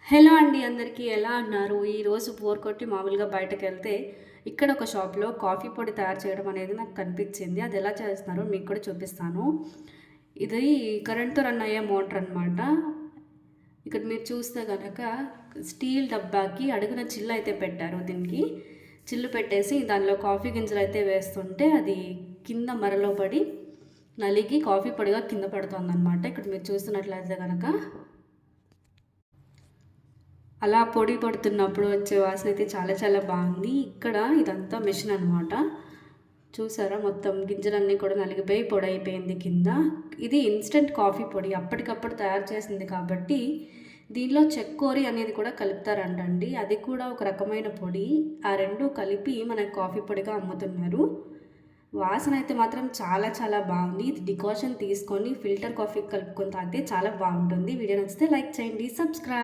Hello అండి అందరికీ ఎలా ఉన్నారు? ఈరోజు బోర్ కొట్టి మామూలుగా బయటకెళ్తే ఇక్కడ ఒక షాప్‌లో కాఫీ పొడి తయారు చేయడం అనేది నాకు కనిపించింది. అది ఎలా చేస్తున్నారో మీకు కూడా చూపిస్తాను. ఇది కరెంట్‌తో రన్ అయ్యే మోటర్ అనమాట. ఇక్కడ మీరు చూస్తే గనక స్టీల్ డబ్బాకి అడుగున చిల్లయితే పెట్టారు దీనికి. చిల్లు పెట్టేసి దానిలో కాఫీ గింజలయితే వేస్తుంటే అది కింద మరలో పడి నలిగి కాఫీ పొడిగా కింద పడుతోందనమాట. ఇక్కడ మీరు చూస్తున్నట్లయితే గనక అలా పొడి పడుతున్నప్పుడు వచ్చే వాసన అయితే చాలా చాలా బాగుంది. ఇక్కడ ఇదంతా మెషిన్ అనమాట. చూసారా మొత్తం గింజలన్నీ కూడా నలిగిపోయి పొడి అయిపోయింది కింద. ఇది ఇన్స్టెంట్ కాఫీ పొడి అప్పటికప్పుడు తయారు చేసింది కాబట్టి దీనిలో చెక్కోరి అనేది కూడా కలుపుతారంటండి. అది కూడా ఒక రకమైన పొడి. ఆ రెండు కలిపి మనకి కాఫీ పొడిగా అమ్ముతున్నారు. వాసన అయితే మాత్రం చాలా చాలా బాగుంది. ఇది డికాషన్ తీసుకొని ఫిల్టర్ కాఫీ కలుపుకొని తాగితే చాలా బాగుంటుంది. వీడియో నచ్చితే లైక్ చేయండి, సబ్స్క్రైబ్.